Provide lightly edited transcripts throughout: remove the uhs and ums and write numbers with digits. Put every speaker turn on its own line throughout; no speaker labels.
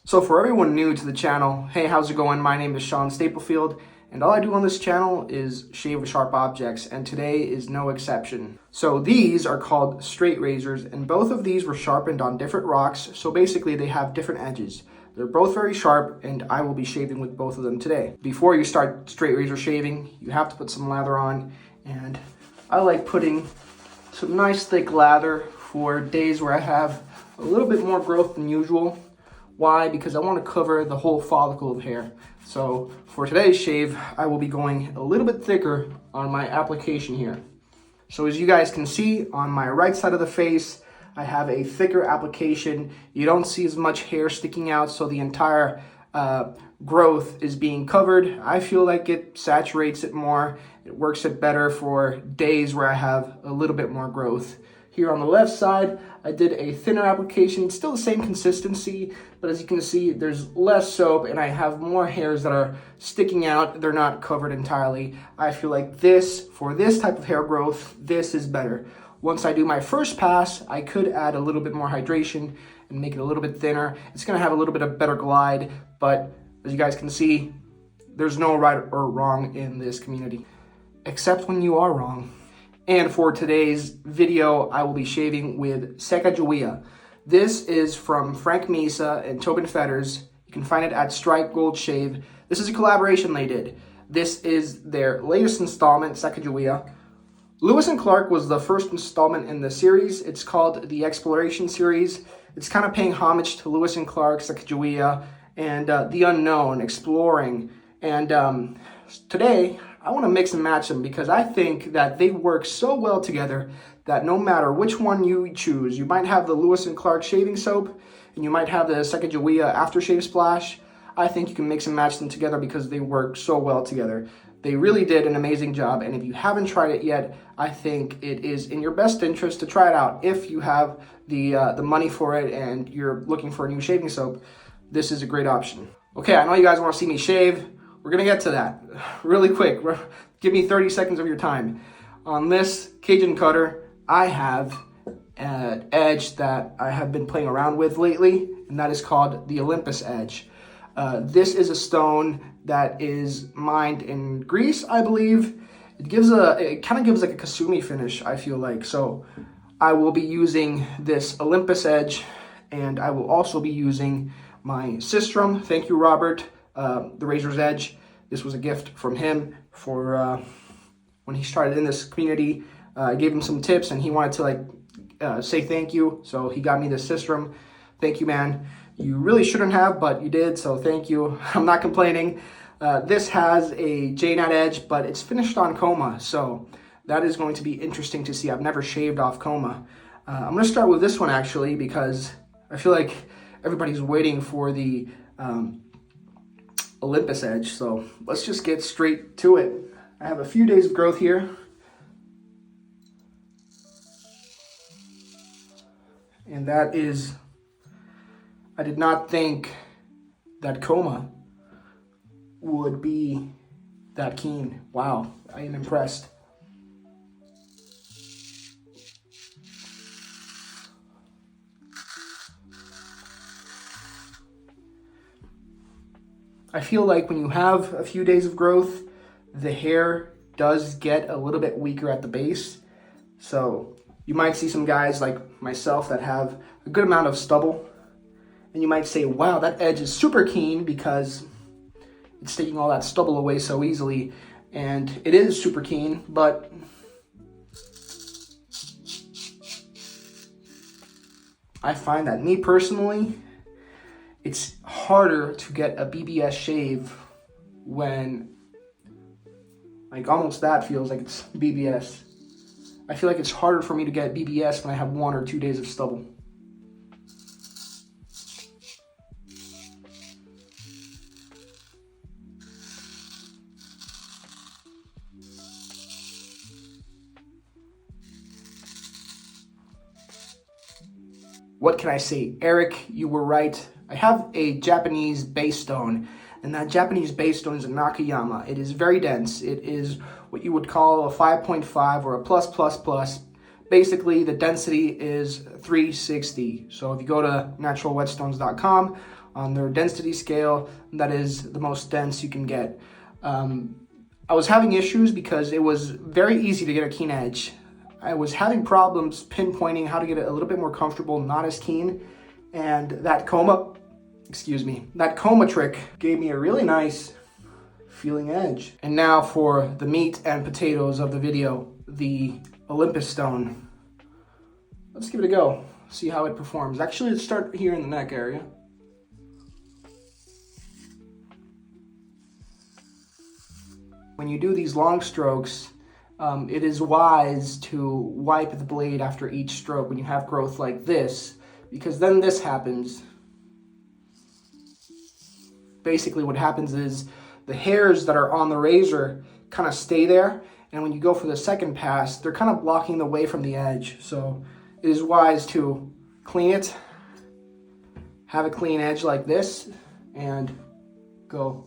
So for everyone new to the channel, hey, how's it going? My name is Sean Staplefield, and all I do on this channel is shave with sharp objects, and today is no exception. So these are called straight razors, and both of these were sharpened on different rocks, so basically they have different edges. They're both very sharp, and I will be shaving with both of them today. Before you start straight razor shaving, you have to put some lather on, and I like putting some nice thick lather for days where I have a little bit more growth than usual. Why? Because I want to cover the whole follicle of hair. So for today's shave, I will be going a little bit thicker on my application here. So as you guys can see, on my right side of the face, I have a thicker application. You don't see as much hair sticking out, so the entire growth is being covered. I feel like it saturates it more. It works it better for days where I have a little bit more growth. Here on the left side, I did a thinner application. It's still the same consistency, but as you can see, there's less soap and I have more hairs that are sticking out. They're not covered entirely. I feel like this, for this type of hair growth, this is better. Once I do my first pass, I could add a little bit more hydration and make it a little bit thinner. It's gonna have a little bit of better glide, but as you guys can see, there's no right or wrong in this community, except when you are wrong. And for today's video, I will be shaving with Sakajawea. This is from Frank Mesa and Tobin Fetters. You can find it at Strike Gold Shave. This is a collaboration they did. This is their latest installment, Sakajawea. Lewis and Clark was the first installment in the series. It's called the Exploration series. It's kind of paying homage to Lewis and Clark, Sakajawea, and the unknown, exploring. And today, I want to mix and match them because I think that they work so well together that no matter which one you choose, you might have the Lewis and Clark shaving soap and you might have the Sakajawea Aftershave Splash. I think you can mix and match them together because they work so well together. They really did an amazing job, and if you haven't tried it yet, I think it is in your best interest to try it out. If you have the money for it and you're looking for a new shaving soap, this is a great option. Okay, I know you guys want to see me shave. We're gonna get to that really quick. Give me 30 seconds of your time. On this Cajun cutter, I have an edge that I have been playing around with lately, and that is called the Olympus edge. This is a stone that is mined in Greece, I believe. It kind of gives like a kasumi finish, I feel like. So I will be using this Olympus edge, and I will also be using my Sistrum. Thank you, Robert. The Razor's Edge. This was a gift from him for when he started in this community. I gave him some tips and he wanted to say thank you. So he got me this Sistrum. Thank you, man. You really shouldn't have, but you did, so thank you. I'm not complaining. This has a J-Knot edge, but it's finished on Coma, so that is going to be interesting to see. I've never shaved off Coma. I'm going to start with this one, actually, because I feel like everybody's waiting for the Olympus edge, so let's just get straight to it. I have a few days of growth here. And that is, I did not think that Coma would be that keen. Wow, I am impressed. I feel like when you have a few days of growth, the hair does get a little bit weaker at the base. So you might see some guys like myself that have a good amount of stubble. And you might say, wow, that edge is super keen because it's taking all that stubble away so easily. And it is super keen, but I find that me personally, it's harder to get a BBS shave when, like, almost that feels like it's BBS. I feel like it's harder for me to get BBS when I have 1 or 2 days of stubble. What can I say? Eric, you were right. I have a Japanese base stone, and that Japanese base stone is a Nakayama. It is very dense. It is what you would call a 5.5 or a plus, basically the density is 360. So if you go to naturalwhetstones.com, on their density scale, that is the most dense you can get. I was having issues because it was very easy to get a keen edge. I was having problems pinpointing how to get it a little bit more comfortable, not as keen, and that Coma trick gave me a really nice feeling edge. And now for the meat and potatoes of the video, the Olympus stone. Let's give it a go, see how it performs. Actually, let's start here in the neck area. When you do these long strokes, it is wise to wipe the blade after each stroke when you have growth like this, because then this happens. Basically what happens is the hairs that are on the razor kind of stay there, and when you go for the second pass, they're kind of blocking the way from the edge. So it is wise to clean it, have a clean edge like this, and go.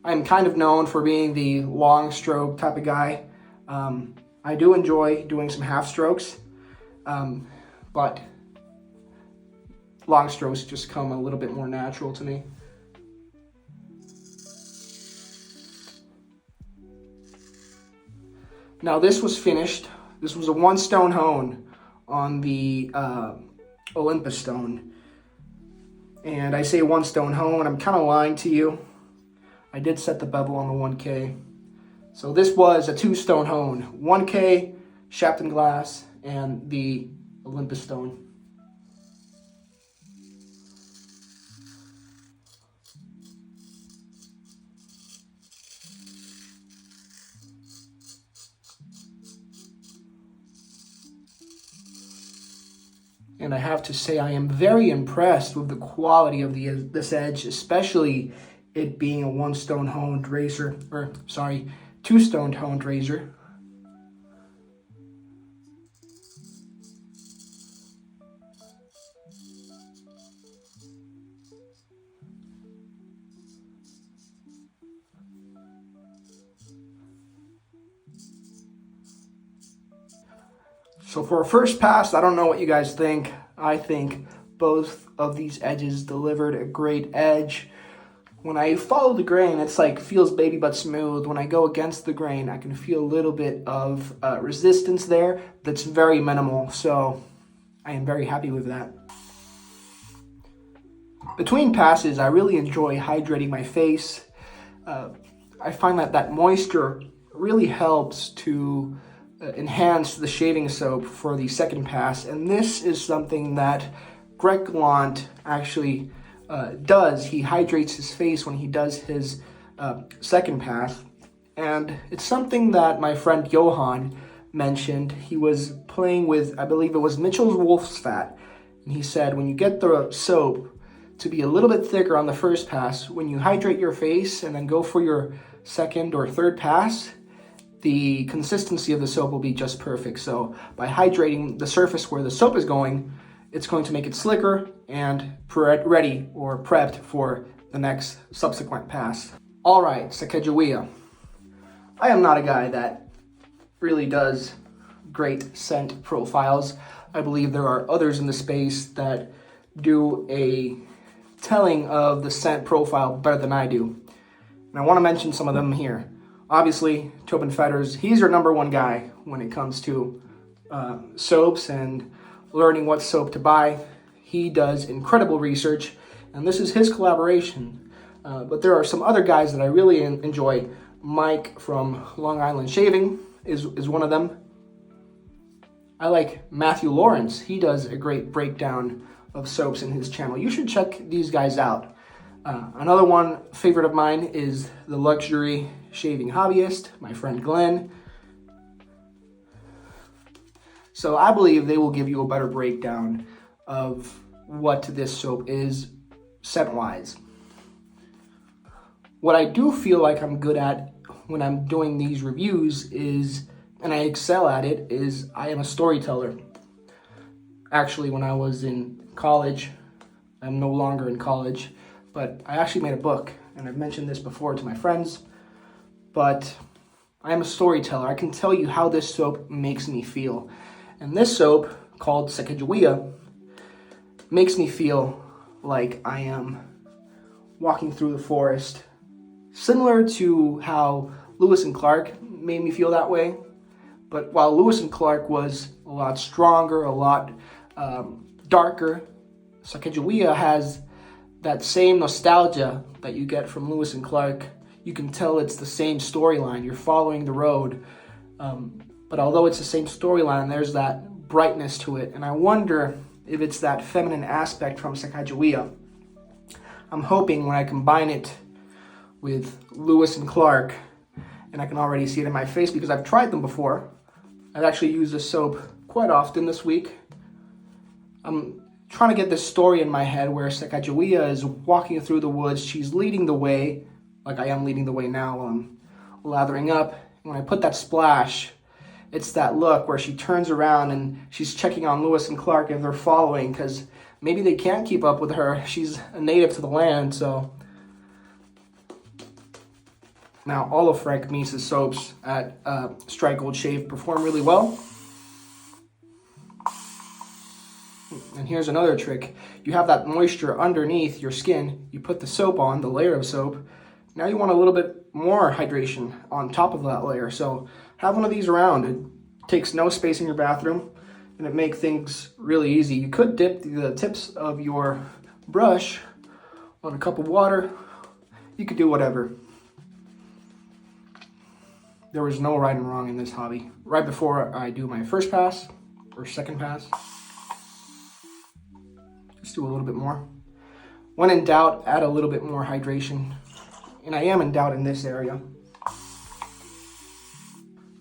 I'm kind of known for being the long stroke type of guy. I do enjoy doing some half strokes, but long strokes just come a little bit more natural to me. Now this was finished. This was a 1 stone hone on the Olympus stone. And I say 1 stone hone, I'm kind of lying to you. I did set the bevel on the 1K. So this was a 2 stone hone. 1K, Shapton glass, and the Olympus stone. And I have to say I am very impressed with the quality of this edge, especially it being a 1 stone honed razor, or sorry, 2 stone honed razor. So for a first pass, I don't know what you guys think. I think both of these edges delivered a great edge. When I follow the grain, it's like feels baby but smooth. When I go against the grain, I can feel a little bit of resistance there that's very minimal. So I am very happy with that. Between passes, I really enjoy hydrating my face. I find that moisture really helps to enhance the shaving soap for the second pass, and this is something that Greg Gallant actually does. He hydrates his face when he does his second pass, and it's something that my friend Johan mentioned. He was playing with, I believe it was Mitchell's Wolf's Fat, and he said when you get the soap to be a little bit thicker on the first pass, when you hydrate your face and then go for your second or third pass, the consistency of the soap will be just perfect. So by hydrating the surface where the soap is going, it's going to make it slicker and ready or prepped for the next subsequent pass. All right, Sakajawea. I am not a guy that really does great scent profiles. I believe there are others in the space that do a telling of the scent profile better than I do. And I want to mention some of them here. Obviously, Tobin Fetters, he's your number one guy when it comes to soaps and learning what soap to buy. He does incredible research, and this is his collaboration. But there are some other guys that I really enjoy. Mike from Long Island Shaving is one of them. I like Matthew Lawrence. He does a great breakdown of soaps in his channel. You should check these guys out. Another one favorite of mine is the Luxury Shaving Hobbyist, my friend Glenn. So I believe they will give you a better breakdown of what this soap is scent-wise. What I do feel like I'm good at when I'm doing these reviews is, and I excel at it, is I am a storyteller. Actually, when I was in college, I'm no longer in college, but I actually made a book, and I've mentioned this before to my friends, but I am a storyteller. I can tell you how this soap makes me feel. And this soap, called Sakajawea, makes me feel like I am walking through the forest, similar to how Lewis and Clark made me feel that way. But while Lewis and Clark was a lot stronger, a lot darker, Sakajawea has that same nostalgia that you get from Lewis and Clark. You can tell it's the same storyline. You're following the road. But although it's the same storyline, there's that brightness to it. And I wonder if it's that feminine aspect from Sakajawea. I'm hoping when I combine it with Lewis and Clark, and I can already see it in my face because I've tried them before. I've actually used this soap quite often this week. I'm trying to get this story in my head where Sakajawea is walking through the woods. She's leading the way, like I am leading the way now while I'm lathering up. And when I put that splash, it's that look where she turns around and she's checking on Lewis and Clark if they're following, because maybe they can't keep up with her. She's a native to the land, so. Now, all of Frank Meese's soaps at Strike Gold Shave perform really well. And here's another trick. You have that moisture underneath your skin. You put the soap on, the layer of soap. Now you want a little bit more hydration on top of that layer. So have one of these around. It takes no space in your bathroom, and it makes things really easy. You could dip the tips of your brush on a cup of water. You could do whatever. There was no right and wrong in this hobby. Right before I do my first pass or second pass, just do a little bit more. When in doubt, add a little bit more hydration. And I am in doubt in this area.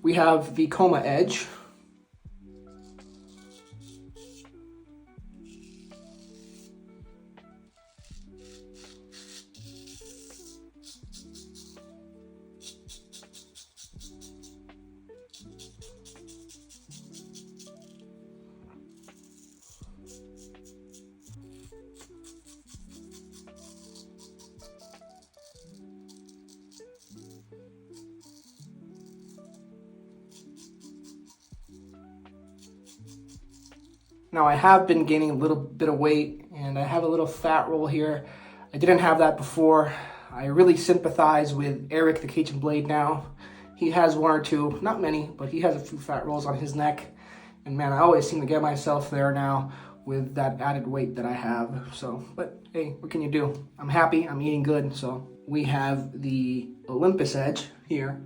We have the Coma edge. Now I have been gaining a little bit of weight and I have a little fat roll here. I didn't have that before. I really sympathize with Eric the Cajun Blade now. He has one or two, not many, but he has a few fat rolls on his neck. And man, I always seem to get myself there now with that added weight that I have. So, but hey, what can you do? I'm happy, I'm eating good. So we have the Olympus edge here.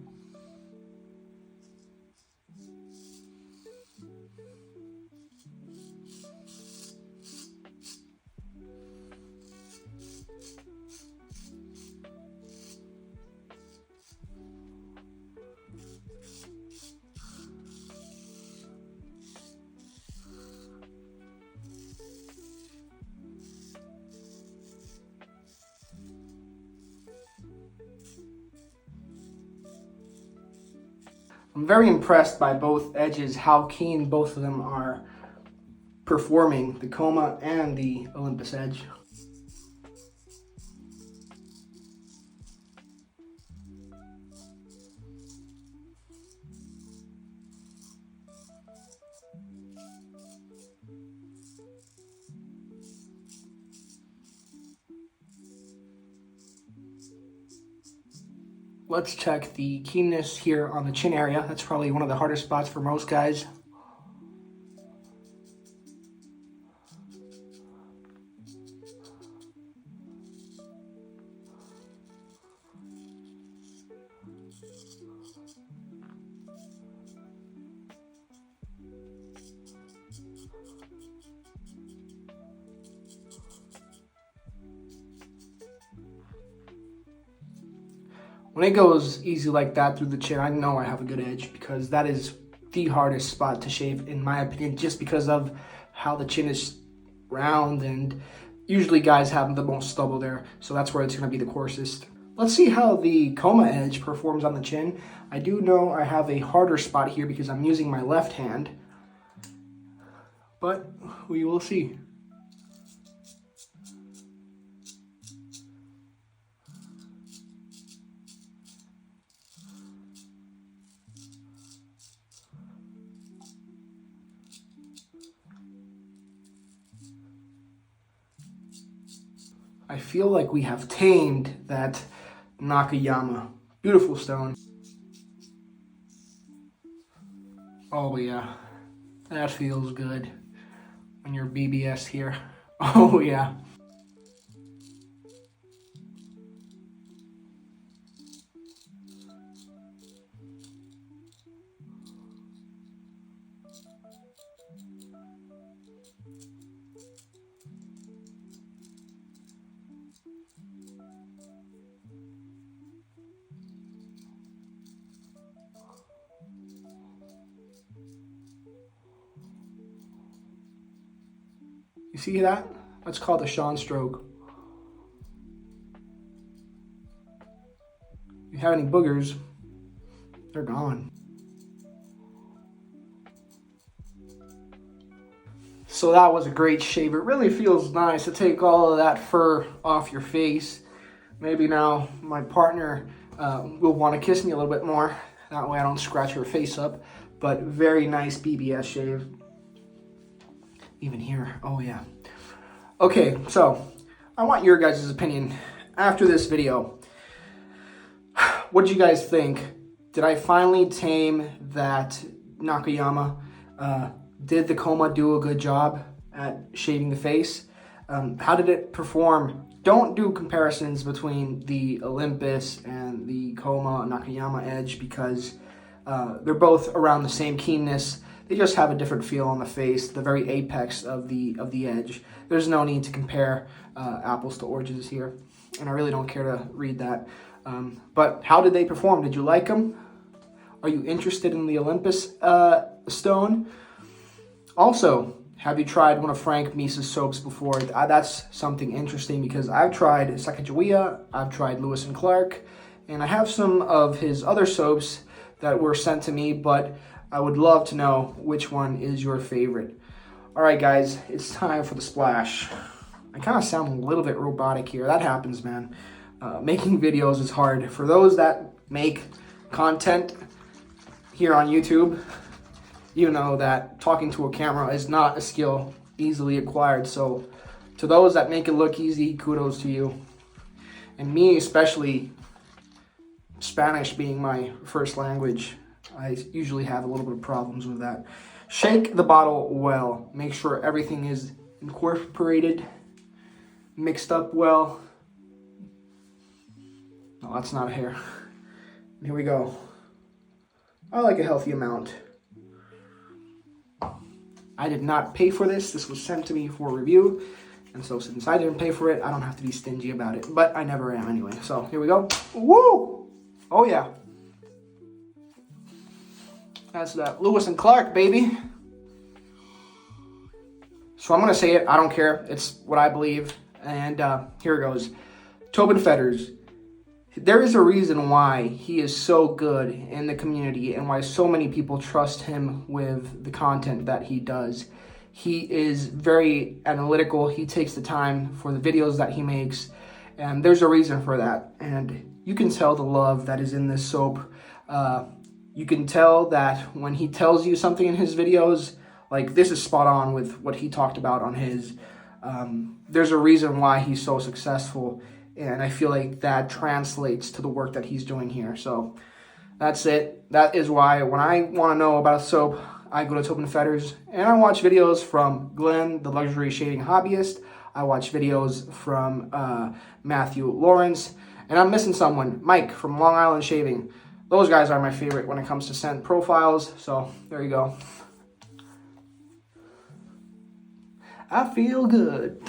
I'm very impressed by both edges, how keen both of them are performing, the Coma and the Olympus edge. Let's check the keenness here on the chin area. That's probably one of the hardest spots for most guys. When it goes easy like that through the chin, I know I have a good edge because that is the hardest spot to shave in my opinion, just because of how the chin is round and usually guys have the most stubble there, so that's where it's going to be the coarsest. Let's see how the Coma edge performs on the chin. I do know I have a harder spot here because I'm using my left hand, but we will see. I feel like we have tamed that Sakajawea. Beautiful stone. Oh yeah, that feels good when you're BBS here. Oh yeah. You see that? That's called a Sean stroke. If you have any boogers, they're gone. So that was a great shave. It really feels nice to take all of that fur off your face. Maybe now my partner will want to kiss me a little bit more. That way I don't scratch her face up. But very nice BBS shave. Even here, oh yeah. Okay, so I want your guys' opinion after this video. What did you guys think? Did I finally tame that Sakajawea? Did the Coma do a good job at shaving the face? How did it perform? Don't do comparisons between the Olympus and the Coma Sakajawea edge because they're both around the same keenness. They just have a different feel on the face, the very apex of the edge. There's no need to compare apples to oranges here, and I really don't care to read that. But how did they perform? Did you like them? Are you interested in the Olympus stone? Also, have you tried one of Frank Meese's soaps before? That's something interesting because I've tried Sakajawea, I've tried Lewis & Clark, and I have some of his other soaps that were sent to me, but I would love to know which one is your favorite. All right, guys, it's time for the splash. I kind of sound a little bit robotic here. That happens, man. Making videos is hard. For those that make content here on YouTube, you know that talking to a camera is not a skill easily acquired. So to those that make it look easy, kudos to you. And me especially, Spanish being my first language, I usually have a little bit of problems with that. Shake the bottle well. Make sure everything is incorporated, mixed up well. No, that's not a hair. Here we go. I like a healthy amount. I did not pay for this. This was sent to me for review. And so since I didn't pay for it, I don't have to be stingy about it. But I never am anyway. So here we go. Woo! Oh yeah. That's that Lewis & Clark, baby. So I'm going to say it. I don't care. It's what I believe. And here it goes. Tobin Fetters. There is a reason why he is so good in the community and why so many people trust him with the content that he does. He is very analytical. He takes the time for the videos that he makes. And there's a reason for that. And you can tell the love that is in this soap. You can tell that when he tells you something in his videos, like this is spot on with what he talked about on his. There's a reason why he's so successful. And I feel like that translates to the work that he's doing here. So that's it. That is why when I want to know about a soap, I go to Tobin Fetters. And I watch videos from Glenn, the luxury shaving hobbyist. I watch videos from Matthew Lawrence. And I'm missing someone, Mike from Long Island Shaving. Those guys are my favorite when it comes to scent profiles. So there you go. I feel good.